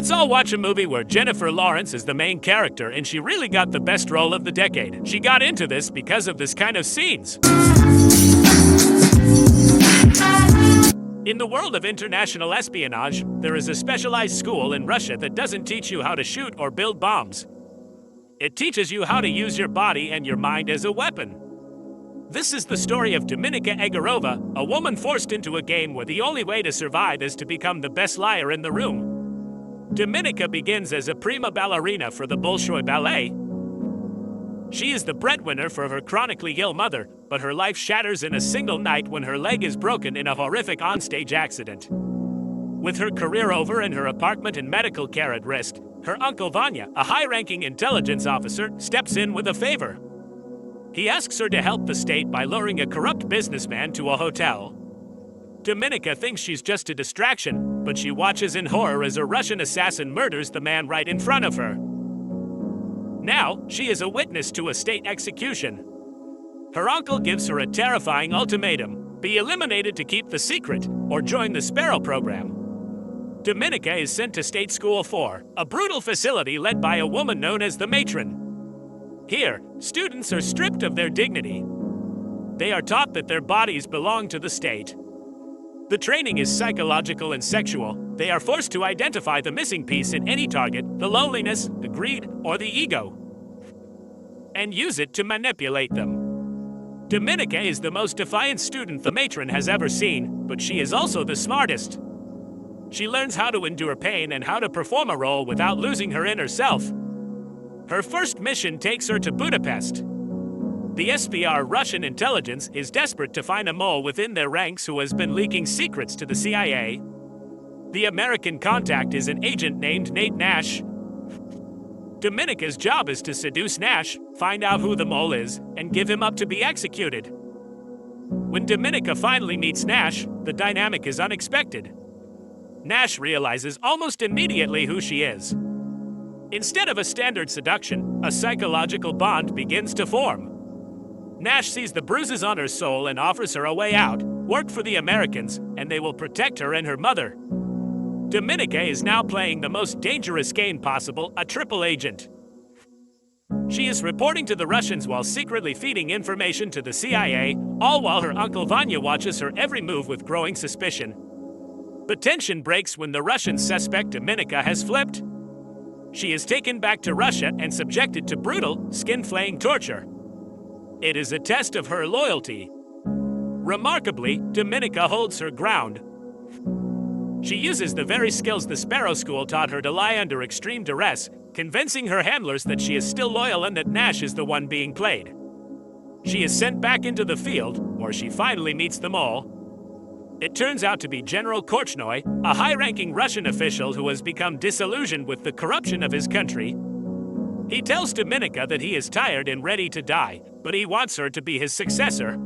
Let's all watch a movie where Jennifer Lawrence is the main character and she really got the best role of the decade. She got into this because of this kind of scenes. In the world of international espionage, there is a specialized school in Russia that doesn't teach you how to shoot or build bombs. It teaches you how to use your body and your mind as a weapon. This is the story of Dominika Egorova, a woman forced into a game where the only way to survive is to become the best liar in the room. Dominika begins as a prima ballerina for the Bolshoi Ballet. She is the breadwinner for her chronically ill mother, but her life shatters in a single night when her leg is broken in a horrific onstage accident. With her career over and her apartment and medical care at risk, her uncle Vanya, a high-ranking intelligence officer, steps in with a favor. He asks her to help the state by luring a corrupt businessman to a hotel. Dominika thinks she's just a distraction, but she watches in horror as a Russian assassin murders the man right in front of her. Now, she is a witness to a state execution. Her uncle gives her a terrifying ultimatum: be eliminated to keep the secret, or join the Sparrow program. Dominika is sent to State School 4, a brutal facility led by a woman known as the matron. Here, students are stripped of their dignity. They are taught that their bodies belong to the state. The training is psychological and sexual. They are forced to identify the missing piece in any target, the loneliness, the greed, or the ego, and use it to manipulate them. Dominika is the most defiant student the matron has ever seen, but she is also the smartest. She learns how to endure pain and how to perform a role without losing her inner self. Her first mission takes her to Budapest. The SPR Russian intelligence is desperate to find a mole within their ranks who has been leaking secrets to the CIA. The American contact is an agent named Nate Nash. Dominika's job is to seduce Nash, find out who the mole is, and give him up to be executed. When Dominika finally meets Nash, the dynamic is unexpected. Nash realizes almost immediately who she is. Instead of a standard seduction, a psychological bond begins to form. Nash sees the bruises on her soul and offers her a way out, work for the Americans, and they will protect her and her mother. Dominika is now playing the most dangerous game possible, a triple agent. She is reporting to the Russians while secretly feeding information to the CIA, all while her uncle Vanya watches her every move with growing suspicion. But tension breaks when the Russian suspect Dominika has flipped. She is taken back to Russia and subjected to brutal, skin-flaying torture. It is a test of her loyalty. Remarkably, Dominika holds her ground. She uses the very skills the Sparrow School taught her to lie under extreme duress, convincing her handlers that she is still loyal and that Nash is the one being played. She is sent back into the field, where she finally meets them all. It turns out to be General Korchnoi, a high-ranking Russian official who has become disillusioned with the corruption of his country. He tells Dominika that he is tired and ready to die, but he wants her to be his successor.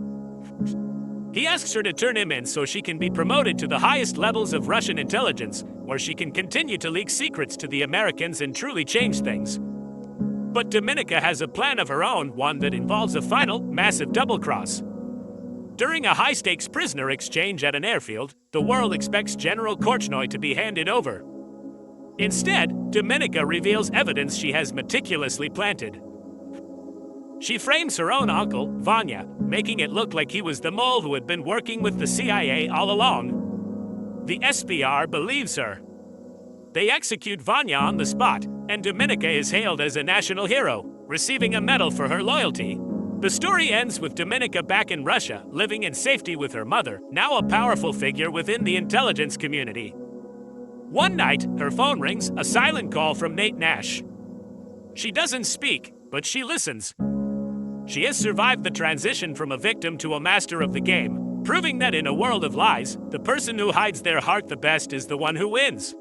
He asks her to turn him in so she can be promoted to the highest levels of Russian intelligence, where she can continue to leak secrets to the Americans and truly change things. But Dominika has a plan of her own, one that involves a final, massive double-cross. During a high-stakes prisoner exchange at an airfield, the world expects General Korchnoi to be handed over. Instead, Dominika reveals evidence she has meticulously planted. She frames her own uncle, Vanya, making it look like he was the mole who had been working with the CIA all along. The SPR believes her. They execute Vanya on the spot, and Dominika is hailed as a national hero, receiving a medal for her loyalty. The story ends with Dominika back in Russia, living in safety with her mother, now a powerful figure within the intelligence community. One night, her phone rings, a silent call from Nate Nash. She doesn't speak, but she listens. She has survived the transition from a victim to a master of the game, proving that in a world of lies, the person who hides their heart the best is the one who wins.